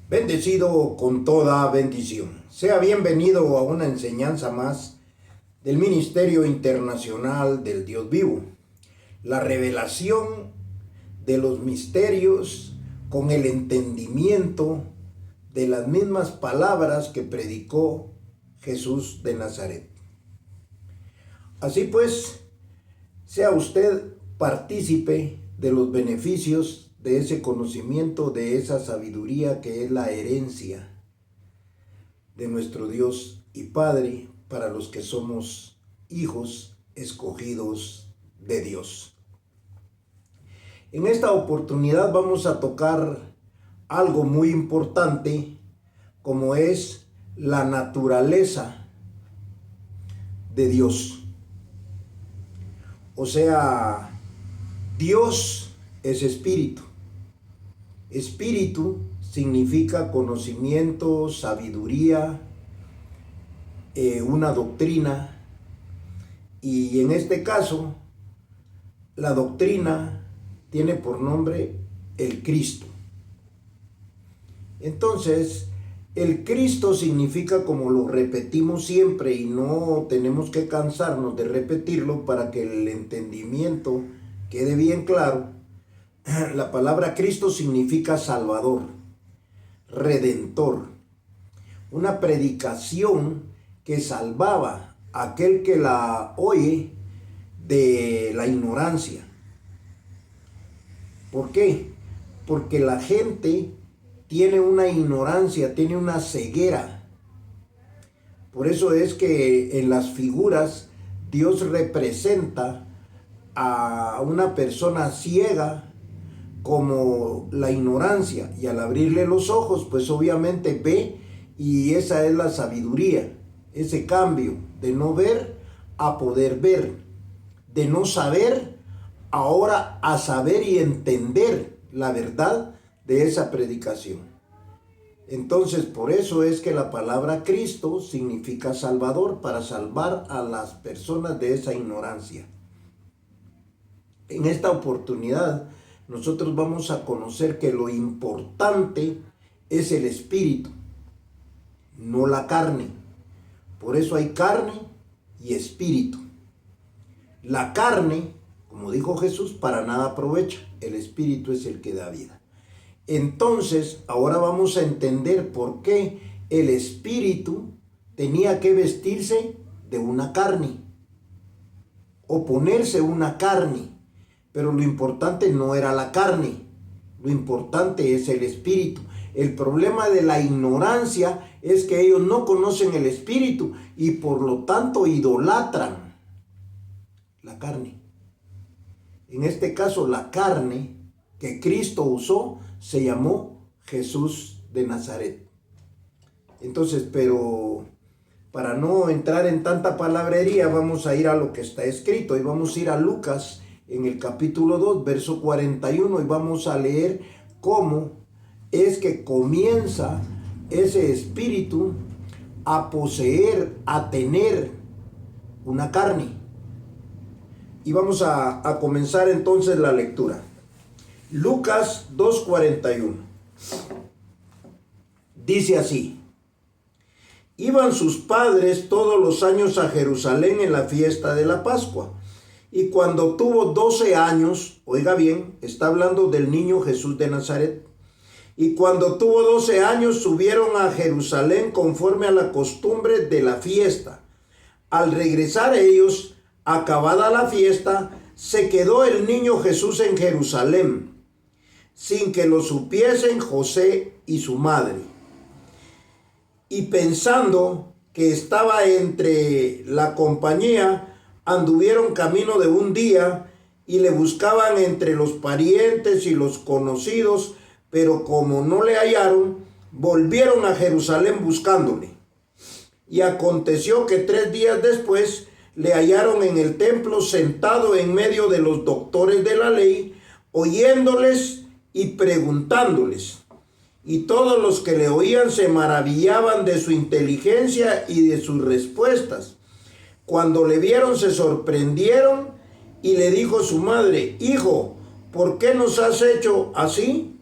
Bendecido con toda bendición. Sea bienvenido a una enseñanza más del Ministerio Internacional del Dios Vivo. La revelación de los misterios con el entendimiento de las mismas palabras que predicó Jesús de Nazaret. Así pues, sea usted partícipe de los beneficios de ese conocimiento, de esa sabiduría que es la herencia de nuestro Dios y Padre para los que somos hijos escogidos de Dios. En esta oportunidad vamos a tocar algo muy importante, como es la naturaleza de Dios. O sea, Dios es espíritu. Espíritu significa conocimiento, sabiduría, una doctrina. Y en este caso, la doctrina tiene por nombre el Cristo. Entonces, el Cristo significa, como lo repetimos siempre, y no tenemos que cansarnos de repetirlo para que el entendimiento quede bien claro. La palabra Cristo significa Salvador, Redentor. Una predicación que salvaba a aquel que la oye de la ignorancia. ¿Por qué? Porque la gente tiene una ignorancia, tiene una ceguera. Por eso es que en las figuras Dios representa a una persona ciega como la ignorancia, y al abrirle los ojos, pues obviamente ve, y esa es la sabiduría, ese cambio de no ver a poder ver, de no saber ahora a saber y entender la verdad de esa predicación. Entonces, por eso es que la palabra Cristo significa Salvador, para salvar a las personas de esa ignorancia. En esta oportunidad, nosotros vamos a conocer que lo importante es el espíritu, no la carne. Por eso hay carne y espíritu. La carne, como dijo Jesús, para nada aprovecha. El espíritu es el que da vida. Entonces, ahora vamos a entender por qué el espíritu tenía que vestirse de una carne o ponerse una carne. Pero lo importante no era la carne, lo importante es el espíritu. El problema de la ignorancia es que ellos no conocen el espíritu y por lo tanto idolatran la carne. En este caso, la carne que Cristo usó se llamó Jesús de Nazaret. Entonces, pero para no entrar en tanta palabrería, vamos a ir a lo que está escrito y vamos a ir a Lucas en el capítulo 2, verso 41, y vamos a leer cómo es que comienza ese espíritu a poseer, a tener una carne. Y vamos a comenzar entonces la lectura. Lucas 2:41. Dice así: iban sus padres todos los años a Jerusalén en la fiesta de la Pascua. Y cuando tuvo 12 años, oiga bien, está hablando del niño Jesús de Nazaret. Y cuando tuvo 12 años, subieron a Jerusalén conforme a la costumbre de la fiesta. Al regresar ellos, acabada la fiesta, se quedó el niño Jesús en Jerusalén, sin que lo supiesen José y su madre. Y pensando que estaba entre la compañía, anduvieron camino de un día y le buscaban entre los parientes y los conocidos, pero como no le hallaron, volvieron a Jerusalén buscándole. Y aconteció que 3 días después le hallaron en el templo sentado en medio de los doctores de la ley, oyéndoles y preguntándoles. Y todos los que le oían se maravillaban de su inteligencia y de sus respuestas. Cuando le vieron se sorprendieron y le dijo su madre: hijo, ¿por qué nos has hecho así?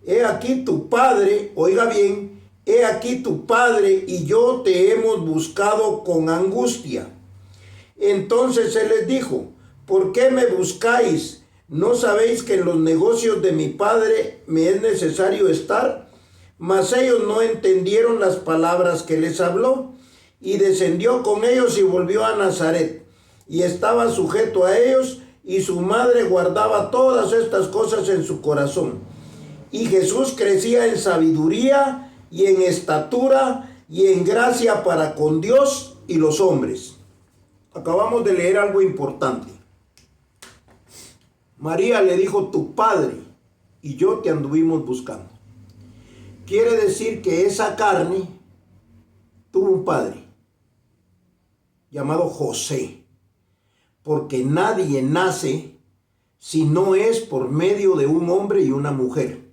he aquí tu padre, oiga bien, he aquí tu padre y yo te hemos buscado con angustia. Entonces él les dijo, ¿por qué me buscáis? ¿No sabéis que en los negocios de mi padre me es necesario estar? Mas ellos no entendieron las palabras que les habló. Y descendió con ellos y volvió a Nazaret. Y estaba sujeto a ellos, y su madre guardaba todas estas cosas en su corazón. Y Jesús crecía en sabiduría y en estatura y en gracia para con Dios y los hombres. Acabamos de leer algo importante. María le dijo, tu padre y yo te anduvimos buscando. Quiere decir que esa carne tuvo un padre llamado José, porque nadie nace si no es por medio de un hombre y una mujer,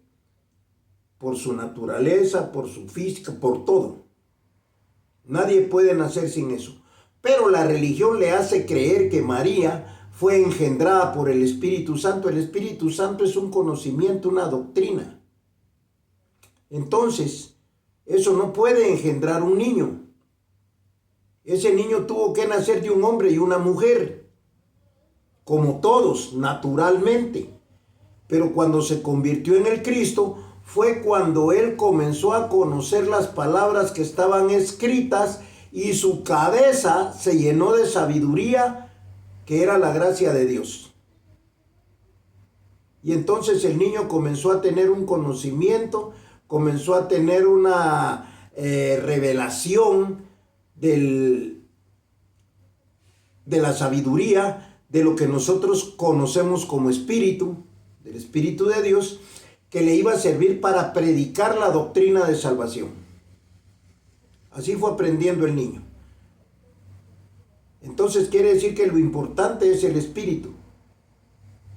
por su naturaleza, por su física, por todo. Nadie puede nacer sin eso. Pero la religión le hace creer que María fue engendrada por el Espíritu Santo. El Espíritu Santo es un conocimiento, una doctrina. Entonces, eso no puede engendrar un niño. Ese niño tuvo que nacer de un hombre y una mujer, como todos, naturalmente. Pero cuando se convirtió en el Cristo, fue cuando él comenzó a conocer las palabras que estaban escritas y su cabeza se llenó de sabiduría, que era la gracia de Dios. Y entonces el niño comenzó a tener un conocimiento, comenzó a tener una revelación de la sabiduría, de lo que nosotros conocemos como espíritu, del Espíritu de Dios, que le iba a servir para predicar la doctrina de salvación. Así fue aprendiendo el niño. Entonces quiere decir que lo importante es el espíritu,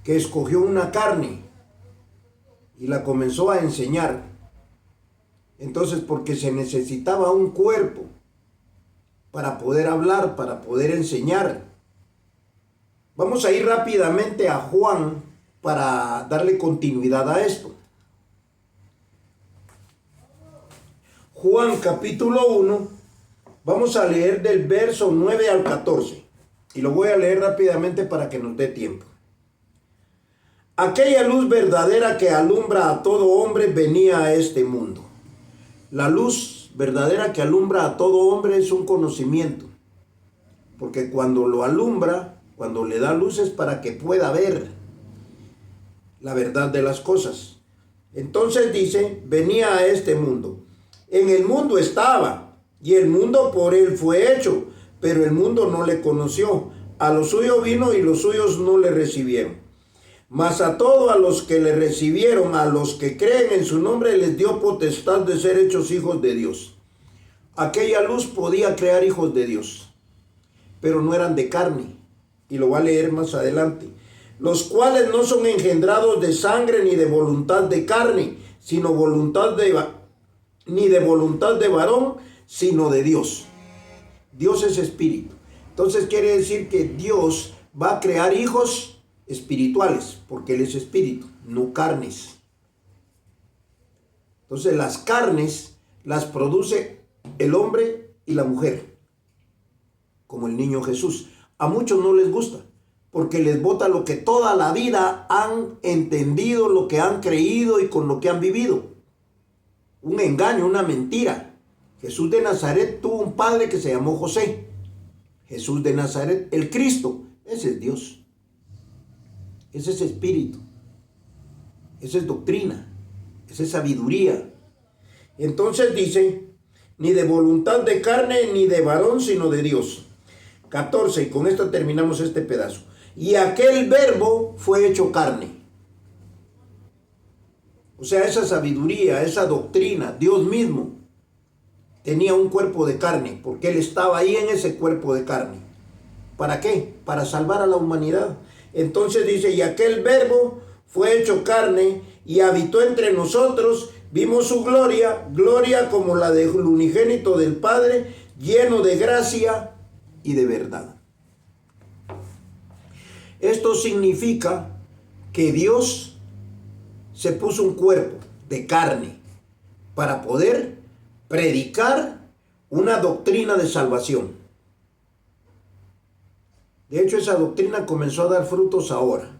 que escogió una carne y la comenzó a enseñar. Entonces, porque se necesitaba un cuerpo para poder hablar, para poder enseñar. Vamos a ir rápidamente a Juan para darle continuidad a esto. Juan capítulo 1, vamos a leer del verso 9 al 14. Y lo voy a leer rápidamente para que nos dé tiempo. Aquella luz verdadera que alumbra a todo hombre venía a este mundo. La luz verdadera que alumbra a todo hombre es un conocimiento. Porque cuando lo alumbra, cuando le da luz es para que pueda ver la verdad de las cosas. Entonces dice, venía a este mundo. En el mundo estaba, y el mundo por él fue hecho, pero el mundo no le conoció. A lo suyo vino y los suyos no le recibieron. Mas a todos a los que le recibieron, a los que creen en su nombre, les dio potestad de ser hechos hijos de Dios. Aquella luz podía crear hijos de Dios, pero no eran de carne. Y lo va a leer más adelante. Los cuales no son engendrados de sangre ni de voluntad de carne, sino ni de voluntad de varón, sino de Dios. Dios es espíritu. Entonces quiere decir que Dios va a crear hijos espirituales, porque Él es espíritu, no carnes. Entonces las carnes las produce el hombre y la mujer, como el niño Jesús. A muchos no les gusta, porque les bota lo que toda la vida han entendido, lo que han creído y con lo que han vivido. Un engaño, una mentira. Jesús de Nazaret tuvo un padre que se llamó José. Jesús de Nazaret, el Cristo, ese es Dios. Ese es espíritu. Esa es doctrina. Esa es sabiduría. Entonces dice, ni de voluntad de carne ni de varón, sino de Dios. 14, y con esto terminamos este pedazo. Y aquel verbo fue hecho carne. O sea, esa sabiduría, esa doctrina, Dios mismo tenía un cuerpo de carne, porque Él estaba ahí en ese cuerpo de carne. ¿Para qué? Para salvar a la humanidad. Entonces dice, y aquel verbo fue hecho carne y habitó entre nosotros, vimos su gloria, gloria como la del unigénito del Padre, lleno de gracia y de verdad. Esto significa que Dios se puso un cuerpo de carne para poder predicar una doctrina de salvación. De hecho, esa doctrina comenzó a dar frutos ahora.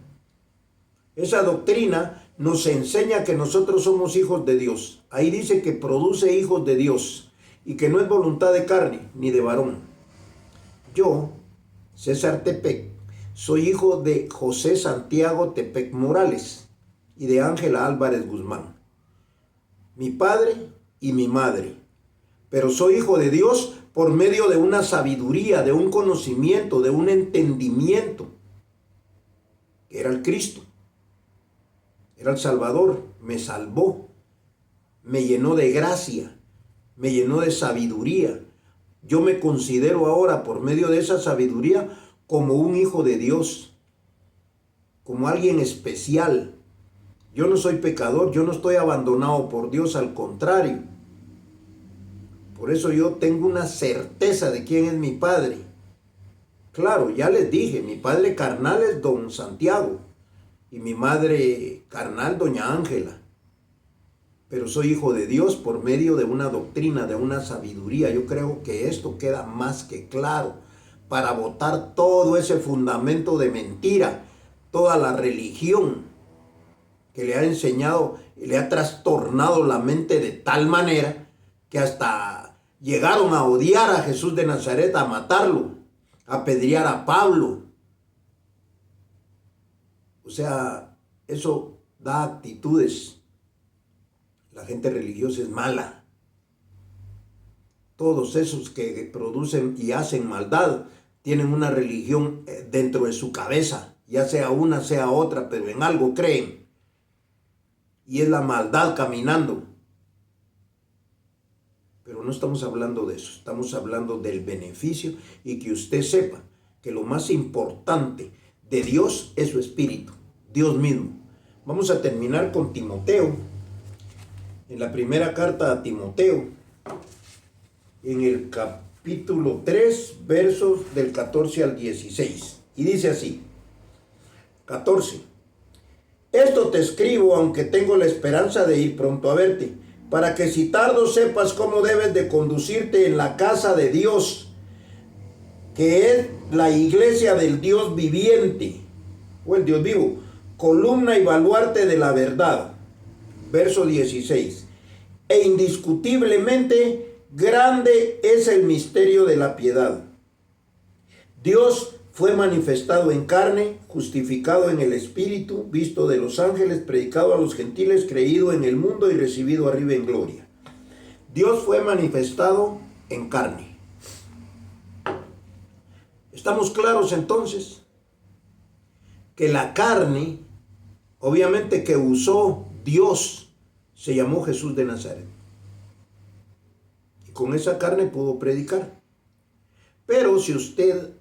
Esa doctrina nos enseña que nosotros somos hijos de Dios. Ahí dice que produce hijos de Dios y que no es voluntad de carne ni de varón. Yo, César Tepec, soy hijo de José Santiago Tepec Morales y de Ángela Álvarez Guzmán, mi padre y mi madre. Pero soy hijo de Dios por medio de una sabiduría, de un conocimiento, de un entendimiento, que era el Cristo. Era el Salvador, me salvó, me llenó de gracia, me llenó de sabiduría. Yo me considero ahora, por medio de esa sabiduría, como un hijo de Dios, como alguien especial. Yo no soy pecador, yo no estoy abandonado por Dios, al contrario. Por eso yo tengo una certeza de quién es mi padre. Claro, ya les dije, mi padre carnal es don Santiago y mi madre carnal doña Ángela. Pero soy hijo de Dios por medio de una doctrina, de una sabiduría. Yo creo que esto queda más que claro para botar todo ese fundamento de mentira, toda la religión que le ha enseñado, le ha trastornado la mente de tal manera que hasta llegaron a odiar a Jesús de Nazaret, a matarlo, a apedrear a Pablo. O sea, eso da actitudes. La gente religiosa es mala. Todos esos que producen y hacen maldad tienen una religión dentro de su cabeza, ya sea una, sea otra, pero en algo creen. Y es la maldad caminando. Pero no estamos hablando de eso, estamos hablando del beneficio y que usted sepa que lo más importante de Dios es su espíritu, Dios mismo. Vamos a terminar con Timoteo, en la primera carta a Timoteo, en el capítulo 3, versos del 14 al 16. Y dice así, 14. Esto te escribo aunque tengo la esperanza de ir pronto a verte, para que si tardo sepas cómo debes de conducirte en la casa de Dios, que es la iglesia del Dios viviente, o el Dios vivo, columna y baluarte de la verdad. Verso 16. E indiscutiblemente grande es el misterio de la piedad. Dios fue manifestado en carne, justificado en el Espíritu, visto de los ángeles, predicado a los gentiles, creído en el mundo y recibido arriba en gloria. Dios fue manifestado en carne. ¿Estamos claros entonces? Que la carne, obviamente que usó Dios, se llamó Jesús de Nazaret. Y con esa carne pudo predicar. Pero si usted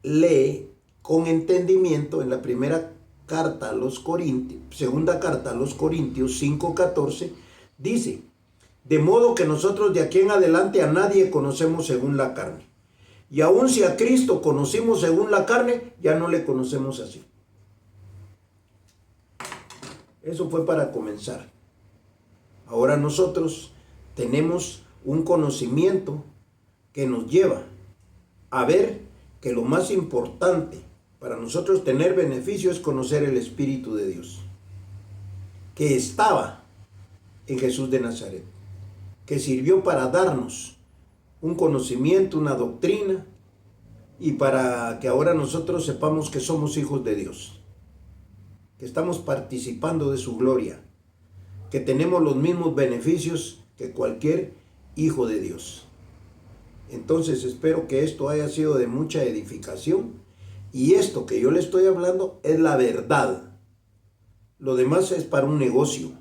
lee con entendimiento en la primera carta a los Corintios, segunda carta a los Corintios 5:14, dice, de modo que nosotros de aquí en adelante a nadie conocemos según la carne. Y aun si a Cristo conocimos según la carne, ya no le conocemos así. Eso fue para comenzar. Ahora nosotros tenemos un conocimiento que nos lleva a ver que lo más importante para nosotros tener beneficio es conocer el Espíritu de Dios, que estaba en Jesús de Nazaret, que sirvió para darnos un conocimiento, una doctrina, y para que ahora nosotros sepamos que somos hijos de Dios, que estamos participando de su gloria, que tenemos los mismos beneficios que cualquier hijo de Dios. Entonces espero que esto haya sido de mucha edificación, y esto que yo le estoy hablando es la verdad. Lo demás es para un negocio.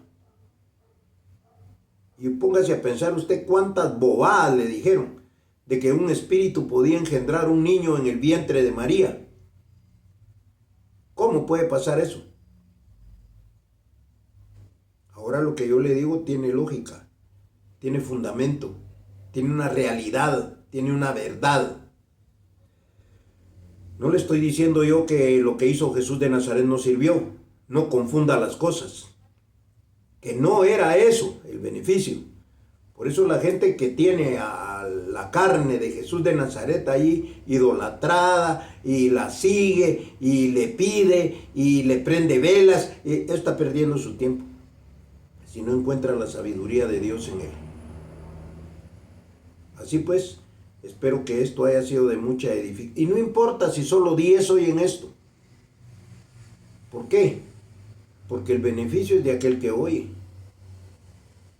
Y póngase a pensar usted cuántas bobadas le dijeron de que un espíritu podía engendrar un niño en el vientre de María. ¿Cómo puede pasar eso? Ahora lo que yo le digo tiene lógica, tiene fundamento, tiene una realidad, tiene una verdad. No le estoy diciendo yo que lo que hizo Jesús de Nazaret no sirvió. No confunda las cosas. que no era eso el beneficio. Por eso la gente que tiene a la carne de Jesús de Nazaret ahí idolatrada y la sigue y le pide y le prende velas, está perdiendo su tiempo si no encuentra la sabiduría de Dios en él. Así pues, espero que esto haya sido de mucha edificación. Y no importa si solo 10 oyen esto. ¿Por qué? Porque el beneficio es de aquel que oye.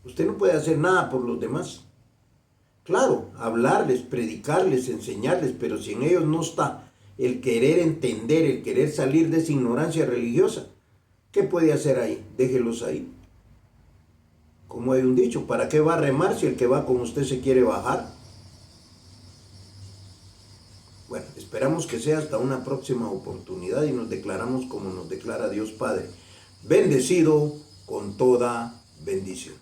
Usted no puede hacer nada por los demás. Claro, hablarles, predicarles, enseñarles, pero si en ellos no está el querer entender, el querer salir de esa ignorancia religiosa, ¿qué puede hacer ahí? Déjelos ahí. Como hay un dicho, ¿para qué va a remar si el que va con usted se quiere bajar? Bueno, esperamos que sea hasta una próxima oportunidad y nos declaramos como nos declara Dios Padre, bendecido con toda bendición.